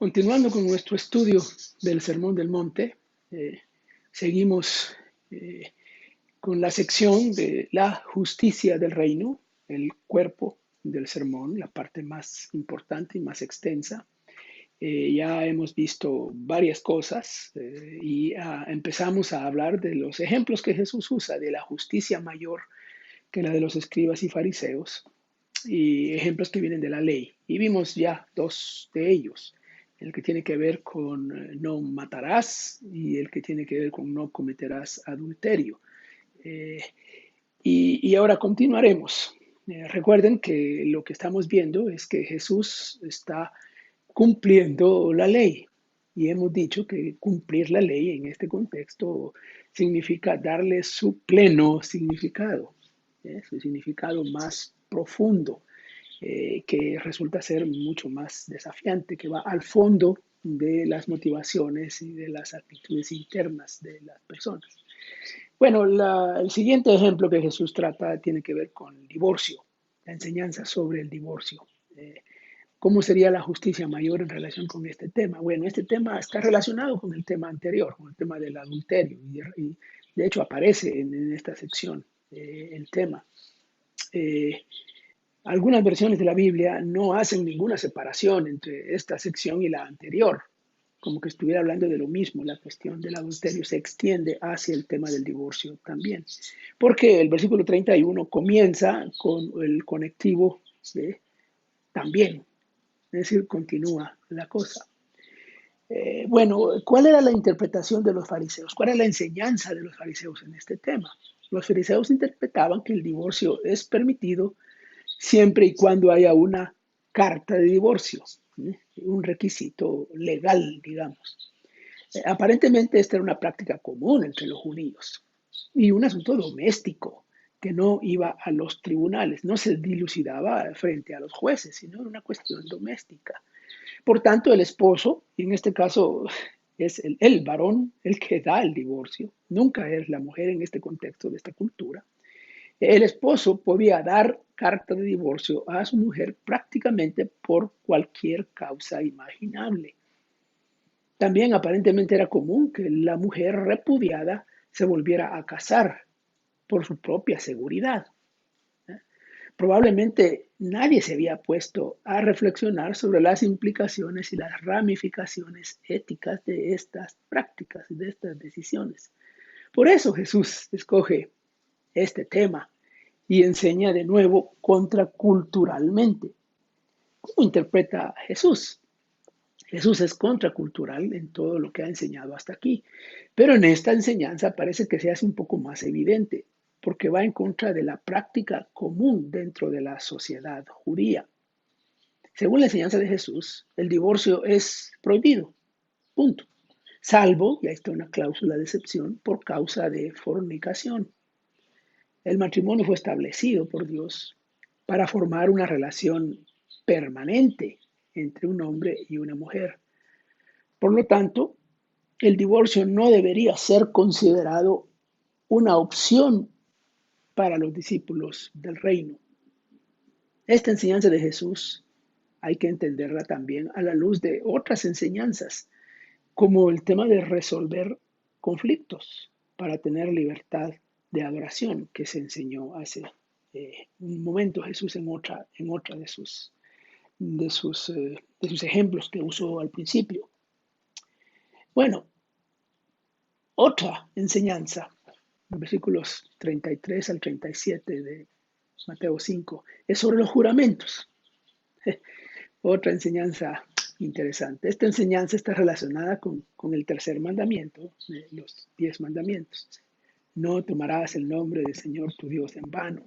Continuando con nuestro estudio del Sermón del Monte, seguimos con la sección de la justicia del reino, el cuerpo del sermón, la parte más importante y más extensa. Ya hemos visto varias cosas y empezamos a hablar de los ejemplos que Jesús usa de la justicia mayor que la de los escribas y fariseos y ejemplos que vienen de la ley. Y vimos ya dos de ellos, el que tiene que ver con no matarás y el que tiene que ver con no cometerás adulterio. Eh, y ahora continuaremos. Recuerden que lo que estamos viendo es que Jesús está cumpliendo la ley. Y hemos dicho que cumplir la ley en este contexto significa darle su pleno significado, su significado más profundo, que resulta ser mucho más desafiante, que va al fondo de las motivaciones y de las actitudes internas de las personas. Bueno, el siguiente ejemplo que Jesús trata tiene que ver con el divorcio, la enseñanza sobre el divorcio. ¿Cómo sería la justicia mayor en relación con este tema? Bueno, este tema está relacionado con el tema anterior, con el tema del adulterio, y de hecho aparece en esta sección el tema. Algunas versiones de la Biblia no hacen ninguna separación entre esta sección y la anterior, como que estuviera hablando de lo mismo. La cuestión del adulterio se extiende hacia el tema del divorcio también, porque el versículo 31 comienza con el conectivo de también, es decir, continúa la cosa. Bueno, ¿cuál era la interpretación de los fariseos? ¿Cuál era la enseñanza de los fariseos en este tema? Los fariseos interpretaban que el divorcio es permitido siempre y cuando haya una carta de divorcio, un requisito legal, digamos. Aparentemente esta era una práctica común entre los judíos y un asunto doméstico que no iba a los tribunales, no se dilucidaba frente a los jueces, sino era una cuestión doméstica. Por tanto, el esposo, y en este caso es el varón el que da el divorcio, nunca es la mujer en este contexto de esta cultura. El esposo podía dar carta de divorcio a su mujer prácticamente por cualquier causa imaginable. También aparentemente era común que la mujer repudiada se volviera a casar por su propia seguridad. Probablemente nadie se había puesto a reflexionar sobre las implicaciones y las ramificaciones éticas de estas prácticas, de estas decisiones. Por eso Jesús escoge este tema y enseña de nuevo contraculturalmente. ¿Cómo interpreta Jesús? Jesús es contracultural en todo lo que ha enseñado hasta aquí, pero en esta enseñanza parece que se hace un poco más evidente, porque va en contra de la práctica común dentro de la sociedad judía. Según la enseñanza de Jesús, el divorcio es prohibido, punto, salvo, y ahí está una cláusula de excepción, por causa de fornicación. El matrimonio fue establecido por Dios para formar una relación permanente entre un hombre y una mujer. Por lo tanto, el divorcio no debería ser considerado una opción para los discípulos del reino. Esta enseñanza de Jesús hay que entenderla también a la luz de otras enseñanzas, como el tema de resolver conflictos para tener libertad de adoración que se enseñó hace un momento Jesús en otra de sus ejemplos que usó al principio. Bueno, otra enseñanza, versículos 33 al 37 de Mateo 5, es sobre los juramentos. Otra enseñanza interesante. Esta enseñanza está relacionada con el tercer mandamiento, los 10 mandamientos. No tomarás el nombre del Señor tu Dios en vano.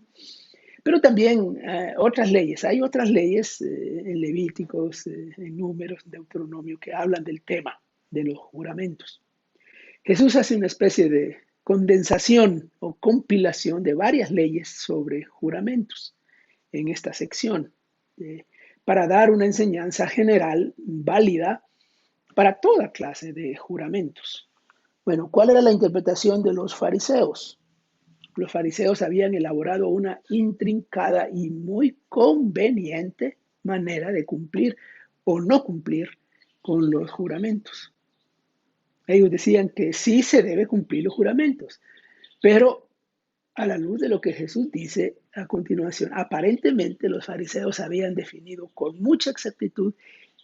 Pero también otras leyes. Hay otras leyes en Levíticos, en Números, Deuteronomio, que hablan del tema de los juramentos. Jesús hace una especie de condensación o compilación de varias leyes sobre juramentos en esta sección, para dar una enseñanza general válida para toda clase de juramentos. Bueno, ¿cuál era la interpretación de los fariseos? Los fariseos habían elaborado una intrincada y muy conveniente manera de cumplir o no cumplir con los juramentos. Ellos decían que sí se debe cumplir los juramentos, pero a la luz de lo que Jesús dice a continuación, aparentemente los fariseos habían definido con mucha exactitud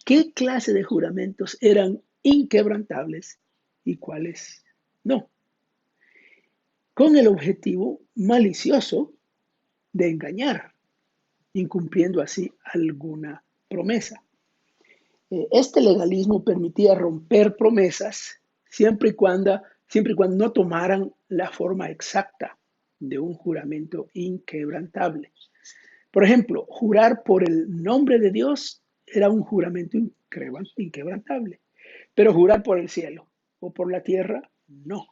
qué clase de juramentos eran inquebrantables y cuáles no, con el objetivo malicioso de engañar, incumpliendo así alguna promesa. Este legalismo permitía romper promesas siempre y cuando no tomaran la forma exacta de un juramento inquebrantable. Por ejemplo, jurar por el nombre de Dios era un juramento inquebrantable, pero jurar por el cielo o por la tierra, no.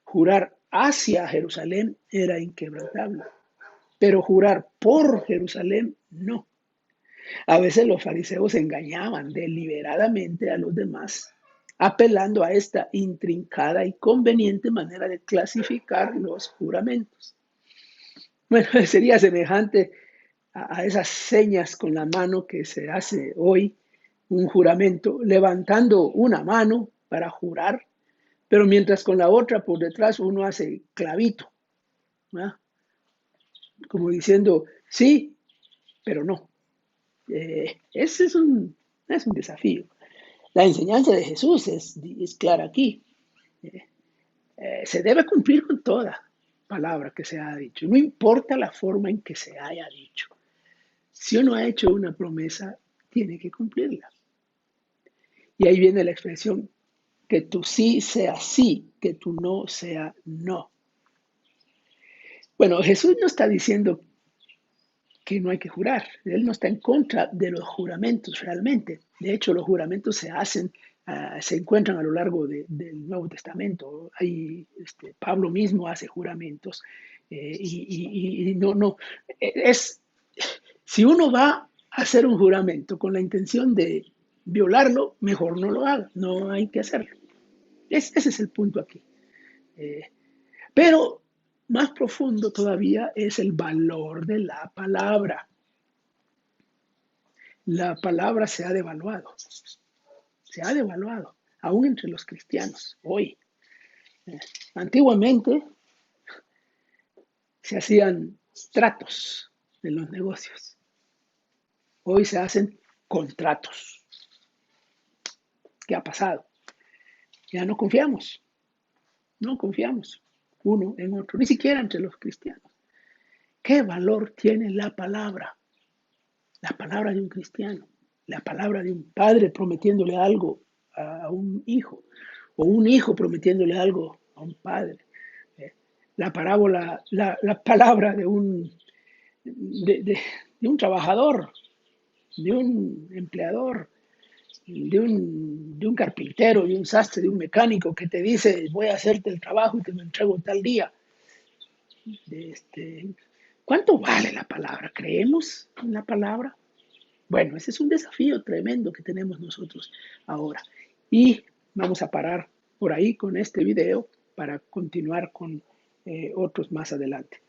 Jurar hacia Jerusalén era inquebrantable, pero jurar por Jerusalén, no. A veces los fariseos engañaban deliberadamente a los demás, apelando a esta intrincada y conveniente manera de clasificar los juramentos. Bueno, sería semejante a esas señas con la mano que se hace hoy, un juramento, levantando una mano para jurar, pero mientras con la otra por detrás uno hace clavito, ¿verdad? Como diciendo sí, pero no. Ese es un desafío. La enseñanza de Jesús es clara aquí. Se debe cumplir con toda palabra que se ha dicho, no importa la forma en que se haya dicho. Si uno ha hecho una promesa, tiene que cumplirla. Y ahí viene la expresión, que tu sí sea sí, que tu no sea no. Bueno, Jesús no está diciendo que no hay que jurar. Él no está en contra de los juramentos realmente. De hecho, los juramentos se hacen, se encuentran a lo largo del Nuevo Testamento. Ahí, Pablo mismo hace juramentos. Y no, es, si uno va a hacer un juramento con la intención de violarlo, mejor no lo haga, no hay que hacerlo. Ese es el punto aquí. Pero más profundo todavía es el valor de la palabra. La palabra se ha devaluado, aún entre los cristianos hoy. Antiguamente se hacían tratos en los negocios, hoy se hacen contratos. ¿Qué ha pasado? Ya no confiamos uno en otro, ni siquiera entre los cristianos. ¿Qué valor tiene la palabra? La palabra de un cristiano, la palabra de un padre prometiéndole algo a un hijo, o un hijo prometiéndole algo a un padre. La parábola, la palabra de un trabajador, de un empleador, de un carpintero, de un sastre, de un mecánico que te dice, voy a hacerte el trabajo y te lo entrego tal día. ¿Cuánto vale la palabra? ¿Creemos en la palabra? Bueno, ese es un desafío tremendo que tenemos nosotros ahora. Y vamos a parar por ahí con este video para continuar con otros más adelante.